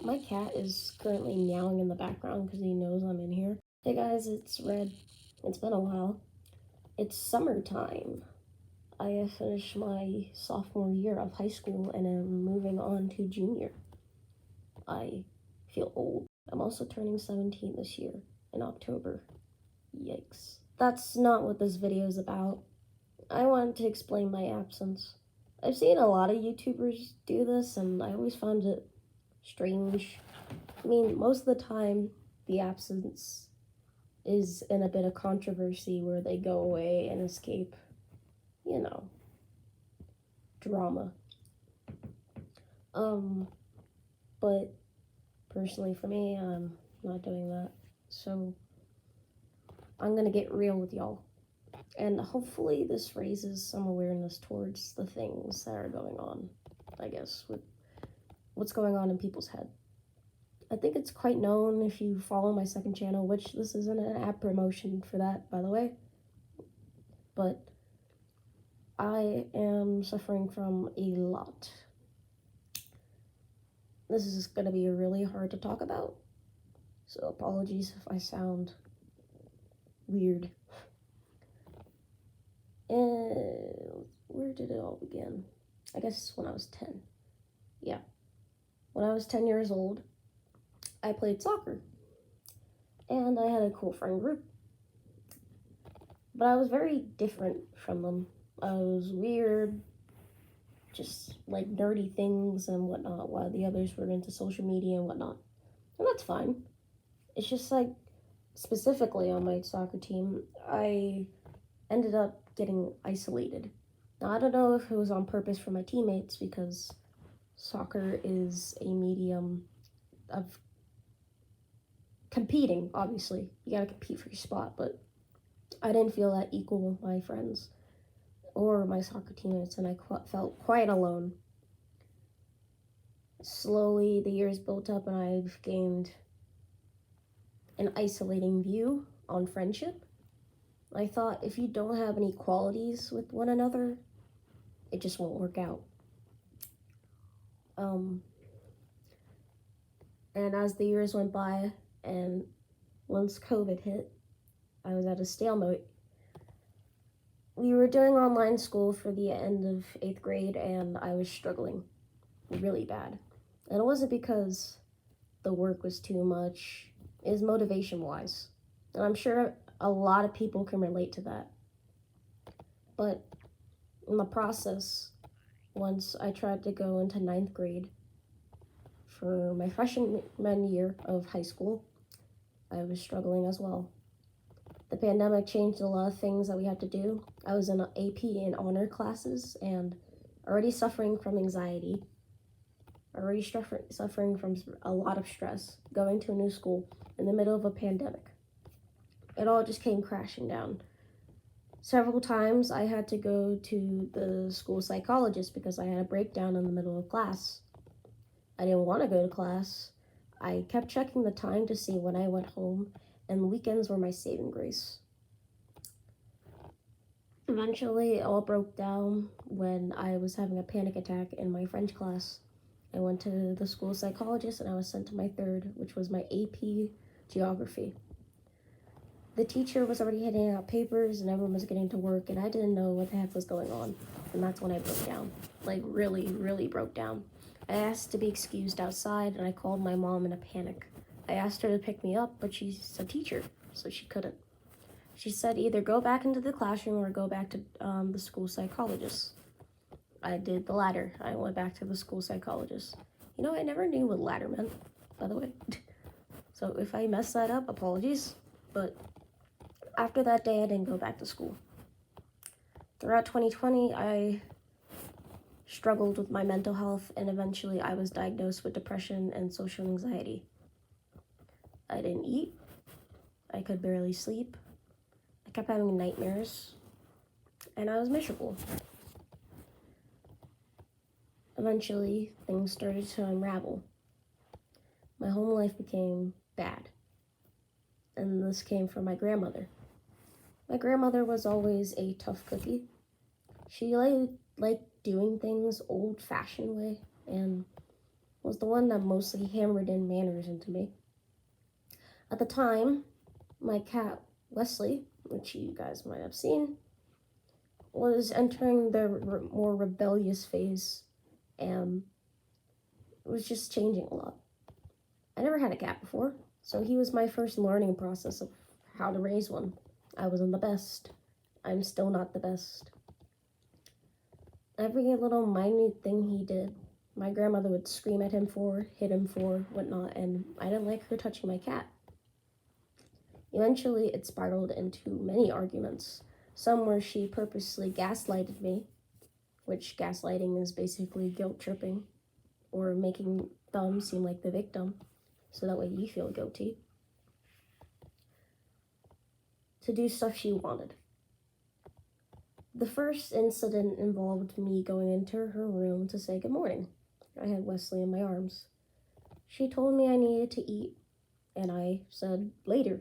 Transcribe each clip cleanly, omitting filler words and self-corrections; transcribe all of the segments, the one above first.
My cat is currently meowing in the background because he knows I'm in here. Hey guys, it's Red. It's been a while. It's summertime. I have finished my sophomore year of high school and am moving on to junior. I feel old. I'm also turning 17 this year in October. Yikes. That's not what this video is about. I wanted to explain my absence. I've seen a lot of YouTubers do this and I always found it strange. I mean, most of the time, the absence is in a bit of controversy where they go away and escape, drama. But personally for me, I'm not doing that. So I'm gonna get real with y'all. And hopefully this raises some awareness towards the things that are going on, I guess, with what's going on in people's head. I think it's quite known if you follow my second channel, which this isn't an ad promotion for that, by the way, but I am suffering from a lot. This is going to be really hard to talk about, so apologies if I sound weird. And where did it all begin? I guess when I was 10. Yeah. When I was 10 years old, I played soccer. And I had a cool friend group. But I was very different from them. I was weird, just like nerdy things and whatnot, while the others were into social media and whatnot. And that's fine. It's just like, specifically on my soccer team, I ended up getting isolated. Now, I don't know if it was on purpose for my teammates, because soccer is a medium of competing, obviously. You gotta compete for your spot, but I didn't feel that equal with my friends or my soccer teammates, and I felt quite alone. Slowly, the years built up, and I've gained an isolating view on friendship. I thought if you don't have any qualities with one another, it just won't work out. And as the years went by, and once COVID hit, I was at a stalemate. We were doing online school for the end of 8th grade, and I was struggling really bad. And it wasn't because the work was too much, it was motivation-wise. And I'm sure a lot of people can relate to that. But in the process, once I tried to go into 9th grade for my freshman year of high school, I was struggling as well. The pandemic changed a lot of things that we had to do. I was in AP and honor classes and already suffering from anxiety, already suffering from a lot of stress, going to a new school in the middle of a pandemic. It all just came crashing down. Several times I had to go to the school psychologist because I had a breakdown in the middle of class. I didn't want to go to class. I kept checking the time to see when I went home, and the weekends were my saving grace. Eventually, it all broke down when I was having a panic attack in my French class. I went to the school psychologist and I was sent to my third, which was my AP geography. The teacher was already handing out papers and everyone was getting to work, and I didn't know what the heck was going on. And that's when I broke down. Like, really, really broke down. I asked to be excused outside, and I called my mom in a panic. I asked her to pick me up, but she's a teacher, so she couldn't. She said either go back into the classroom or go back to the school psychologist. I did the latter. I went back to the school psychologist. You know, I never knew what latter meant, by the way. So if I messed that up, apologies. But after that day, I didn't go back to school. Throughout 2020, I struggled with my mental health, and eventually I was diagnosed with depression and social anxiety. I didn't eat. I could barely sleep. I kept having nightmares, and I was miserable. Eventually, things started to unravel. My home life became bad, and this came from my grandmother. My grandmother was always a tough cookie. She liked doing things old-fashioned way, and was the one that mostly hammered in manners into me. At the time, my cat, Wesley, which you guys might have seen, was entering the more rebellious phase and was just changing a lot. I never had a cat before, so he was my first learning process of how to raise one. I wasn't the best. I'm still not the best. Every little minute thing he did, my grandmother would scream at him for, hit him for, whatnot, and I didn't like her touching my cat. Eventually, it spiraled into many arguments. Some where she purposely gaslighted me, which gaslighting is basically guilt tripping, or making them seem like the victim, so that way you feel guilty, to do stuff she wanted. The first incident involved me going into her room to say good morning. I had Wesley in my arms. She told me I needed to eat, and I said later.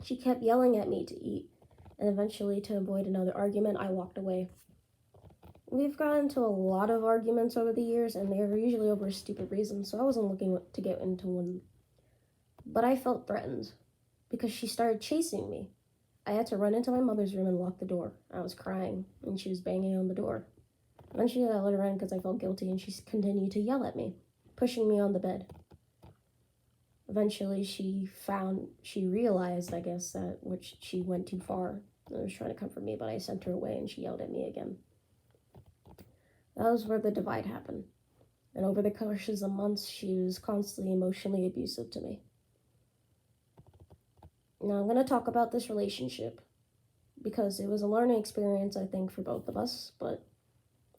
She kept yelling at me to eat, and eventually, to avoid another argument, I walked away. We've gotten into a lot of arguments over the years, and they were usually over stupid reasons, so I wasn't looking to get into one. But I felt threatened, because she started chasing me. I had to run into my mother's room and lock the door. I was crying, and she was banging on the door. Eventually, I let her in because I felt guilty, and she continued to yell at me, pushing me on the bed. Eventually, she realized, I guess, that she went too far. I was trying to comfort me, but I sent her away, and she yelled at me again. That was where the divide happened. And over the course of months, she was constantly emotionally abusive to me. Now, I'm going to talk about this relationship because it was a learning experience, I think, for both of us, but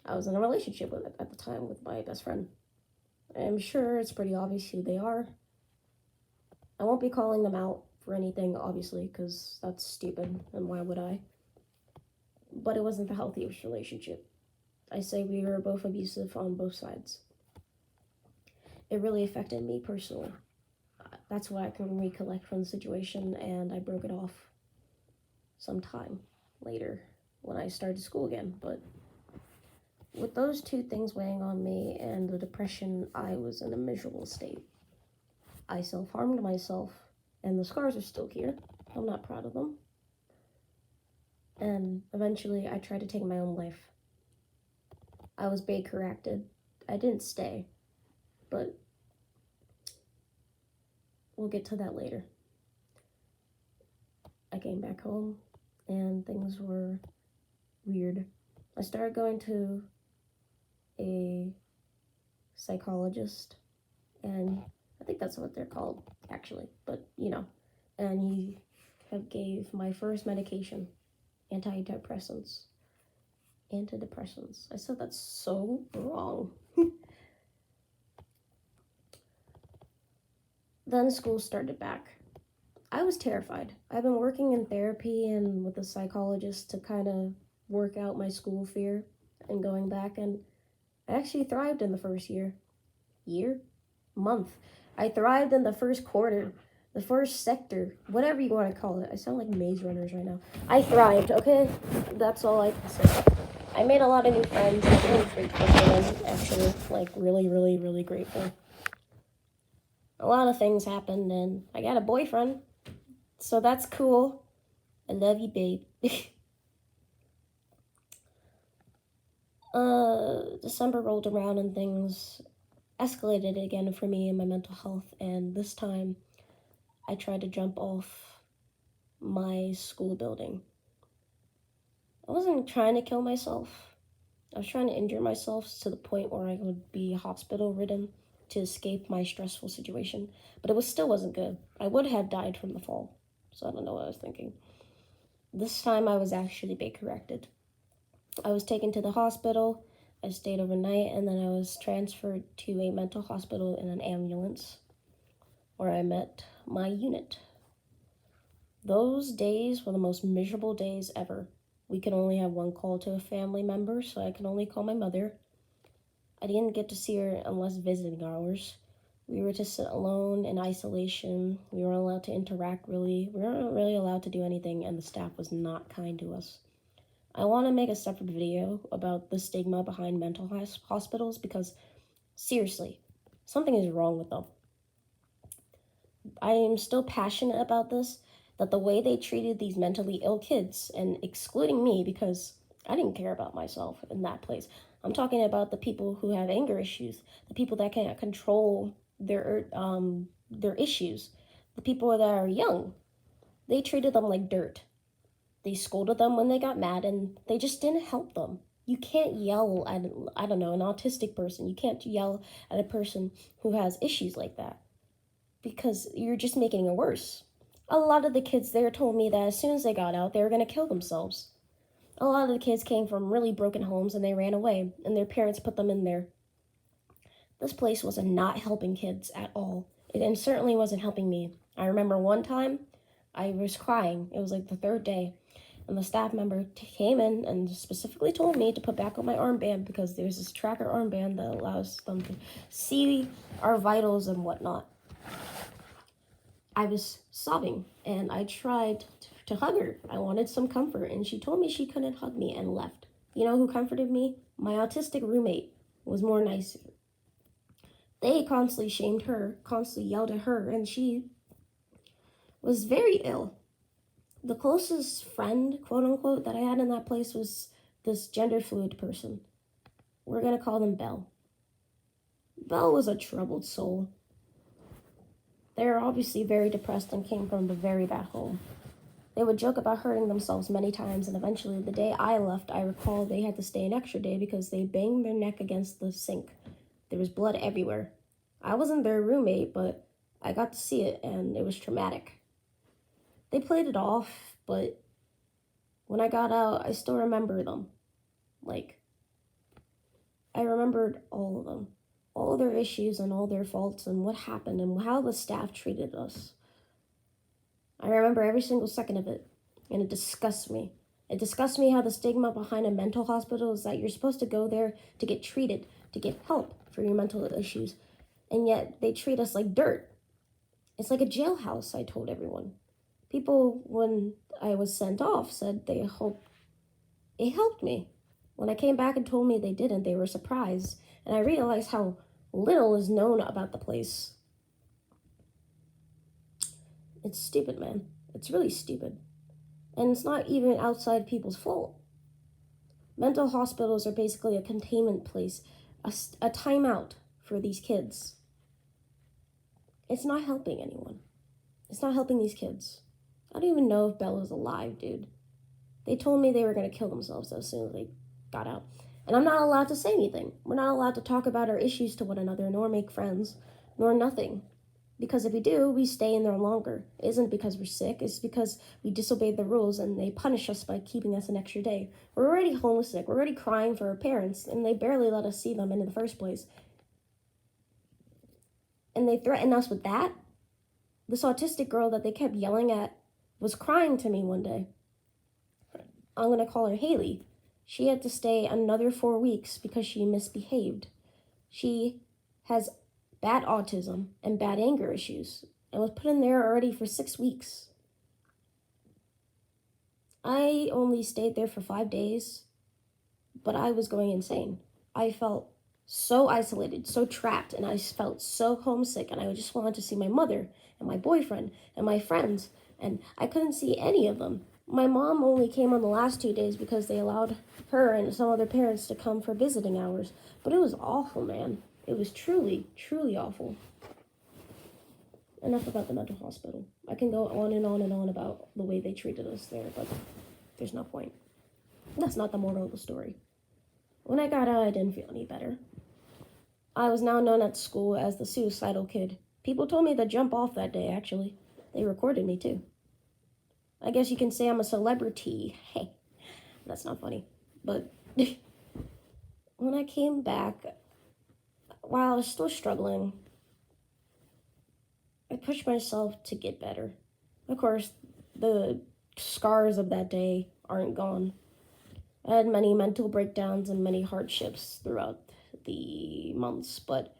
I was in a relationship with it at the time with my best friend. I'm sure it's pretty obvious who they are. I won't be calling them out for anything, obviously, because that's stupid, and why would I? But it wasn't the healthiest relationship. I say we were both abusive on both sides. It really affected me personally. That's what I can recollect from the situation, and I broke it off sometime later when I started school again. But with those two things weighing on me and the depression, I was in a miserable state. I self-harmed myself, and the scars are still here. I'm not proud of them. And eventually, I tried to take my own life. I was Baker-acted. I didn't stay, but we'll get to that later. I came back home, and things were weird. I started going to a psychologist, and I think that's what they're called, actually, but and he gave my first medication, antidepressants. I said that's so wrong. Then school started back. I was terrified. I've been working in therapy and with a psychologist to kind of work out my school fear and going back, and I actually thrived in the first month. I thrived in the first quarter, the first sector, whatever you want to call it. I sound like Maze Runners right now. I thrived, okay? That's all I can say. I made a lot of new friends. I'm really grateful for them, actually. Like, really, really, really grateful. A lot of things happened, and I got a boyfriend. So that's cool. I love you, babe. December rolled around and things escalated again for me and my mental health, and this time I tried to jump off my school building. I wasn't trying to kill myself. I was trying to injure myself to the point where I would be hospital-ridden to escape my stressful situation, but it still wasn't good. I would have died from the fall, so I don't know what I was thinking. This time I was actually Baker-acted. I was taken to the hospital, I stayed overnight, and then I was transferred to a mental hospital in an ambulance where I met my unit. Those days were the most miserable days ever. We could only have one call to a family member, so I could only call my mother. I didn't get to see her unless visiting hours. We were to sit alone in isolation. We weren't allowed to interact really. We weren't really allowed to do anything, and the staff was not kind to us. I want to make a separate video about the stigma behind mental hospitals because, seriously, Something is wrong with them. I am still passionate about this, that the way they treated these mentally ill kids, and excluding me because I didn't care about myself in that place. I'm talking about the people who have anger issues, the people that can't control their issues, the people that are young. They treated them like dirt. They scolded them when they got mad, and they just didn't help them. You can't yell at, I don't know, an autistic person. You can't yell at a person who has issues like that because you're just making it worse. A lot of the kids there told me that as soon as they got out, they were going to kill themselves. A lot of the kids came from really broken homes and they ran away, and their parents put them in there. This place was not helping kids at all. It certainly wasn't helping me. I remember one time I was crying. It was like the third day. And the staff member came in and specifically told me to put back on my armband because there's this tracker armband that allows them to see our vitals and whatnot. I was sobbing and I tried to hug her. I wanted some comfort and she told me she couldn't hug me and left. You know who comforted me? My autistic roommate was more nicer. They constantly shamed her, constantly yelled at her, and she was very ill. The closest friend, quote unquote, that I had in that place was this gender fluid person. We're gonna call them Belle. Belle was a troubled soul. They were obviously very depressed and came from a very bad home. They would joke about hurting themselves many times, and eventually, the day I left, I recall they had to stay an extra day because they banged their neck against the sink. There was blood everywhere. I wasn't their roommate, but I got to see it, and it was traumatic. They played it off, but when I got out, I still remember them. I remembered all of them. All their issues and all their faults and what happened and how the staff treated us. I remember every single second of it, and it disgusts me. It disgusts me how the stigma behind a mental hospital is that you're supposed to go there to get treated, to get help for your mental issues, and yet they treat us like dirt. It's like a jailhouse, I told everyone. People, when I was sent off, said they hoped it helped me. When I came back and told me they didn't, they were surprised, and I realized how little is known about the place. It's stupid, man. It's really stupid. And it's not even outside people's fault. Mental hospitals are basically a containment place, a timeout for these kids. It's not helping anyone. It's not helping these kids. I don't even know if Bella's alive, dude. They told me they were going to kill themselves as soon as they got out. And I'm not allowed to say anything. We're not allowed to talk about our issues to one another, nor make friends, nor nothing. Because if we do, we stay in there longer. It isn't because we're sick. It's because we disobeyed the rules and they punish us by keeping us an extra day. We're already homesick. We're already crying for our parents, and they barely let us see them in the first place. And they threatened us with that. This autistic girl that they kept yelling at was crying to me one day. I'm going to call her Haley. She had to stay another 4 weeks because she misbehaved. She has bad autism and bad anger issues and was put in there already for 6 weeks. I only stayed there for 5 days, but I was going insane. I felt so isolated, so trapped, and I felt so homesick, and I just wanted to see my mother and my boyfriend and my friends, and I couldn't see any of them. My mom only came on the last 2 days because they allowed her and some other parents to come for visiting hours, but it was awful, man. It was truly, truly awful. Enough about the mental hospital. I can go on and on and on about the way they treated us there, but there's no point. That's not the moral of the story. When I got out, I didn't feel any better. I was now known at school as the suicidal kid. People told me to jump off that day, actually. They recorded me, too. I guess you can say I'm a celebrity. Hey, that's not funny. But when I came back, while I was still struggling, I pushed myself to get better. Of course, the scars of that day aren't gone. I had many mental breakdowns and many hardships throughout the months, but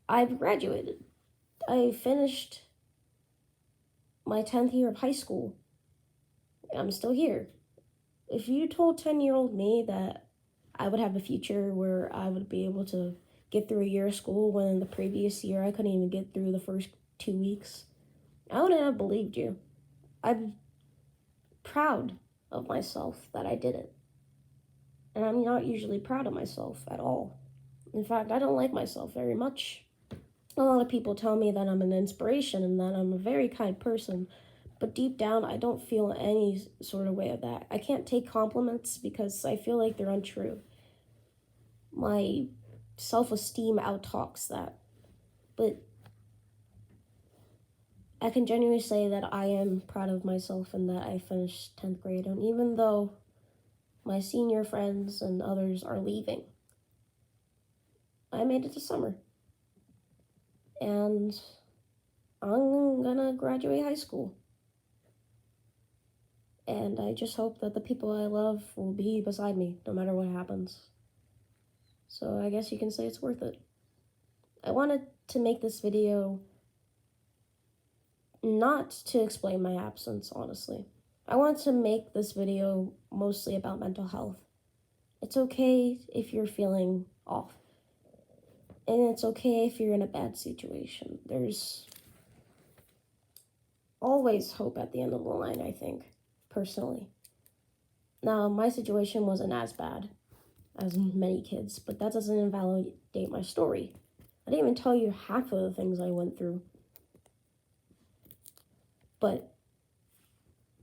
I've graduated. I finished my 10th year of high school. I'm still here. If you told 10-year-old me that I would have a future where I would be able to get through a year of school when in the previous year I couldn't even get through the first 2 weeks. I wouldn't have believed you. I'm proud of myself that I did it. And I'm not usually proud of myself at all. In fact, I don't like myself very much. A lot of people tell me that I'm an inspiration and that I'm a very kind person, but deep down, I don't feel any sort of way of that. I can't take compliments because I feel like they're untrue. My self-esteem outtalks that. But I can genuinely say that I am proud of myself and that I finished 10th grade. And even though my senior friends and others are leaving, I made it to summer. And I'm gonna graduate high school. And I just hope that the people I love will be beside me no matter what happens. So I guess you can say it's worth it. I wanted to make this video not to explain my absence, honestly. I want to make this video mostly about mental health. It's okay if you're feeling off. And it's okay if you're in a bad situation. There's always hope at the end of the line, I think, personally. Now, my situation wasn't as bad as many kids, but that doesn't invalidate my story. I didn't even tell you half of the things I went through. But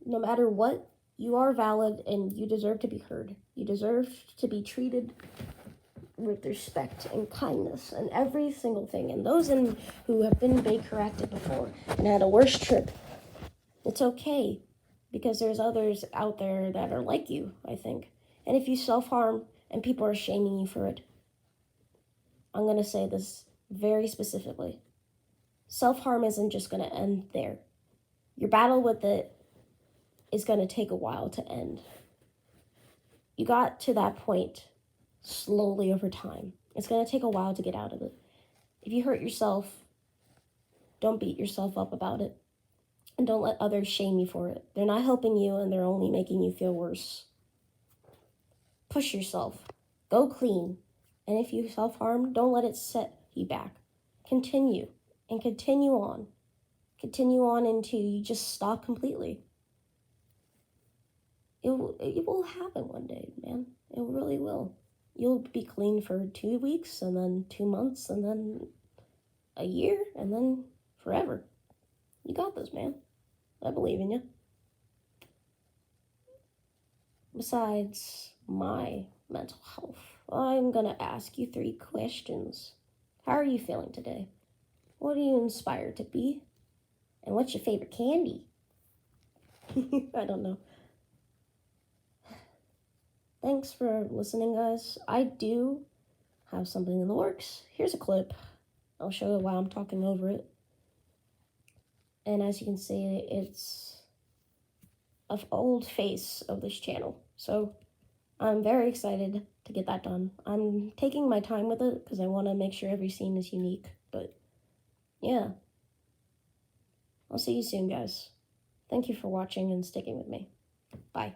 no matter what, you are valid and you deserve to be heard. You deserve to be treated with respect and kindness and every single thing. And those who have been corrected before and had a worse trip, it's okay, because there's others out there that are like you, I think. And if you self-harm and people are shaming you for it, I'm going to say this very specifically. Self-harm isn't just going to end there. Your battle with it is going to take a while to end. You got to that point slowly over time. It's going to take a while to get out of it. If you hurt yourself, don't beat yourself up about it. And don't let others shame you for it. They're not helping you and they're only making you feel worse. Push yourself. Go clean. And if you self-harm, don't let it set you back. Continue and continue on. Continue on until you just stop completely. It will happen one day, man. It really will. You'll be clean for 2 weeks, and then 2 months, and then a year, and then forever. You got this, man. I believe in you. Besides my mental health, I'm gonna ask you 3 questions. How are you feeling today? What are you inspired to be? And what's your favorite candy? I don't know. Thanks for listening, guys. I do have something in the works. Here's a clip. I'll show you while I'm talking over it. And as you can see, it's an old face of this channel. So I'm very excited to get that done. I'm taking my time with it because I want to make sure every scene is unique. But yeah, I'll see you soon, guys. Thank you for watching and sticking with me. Bye.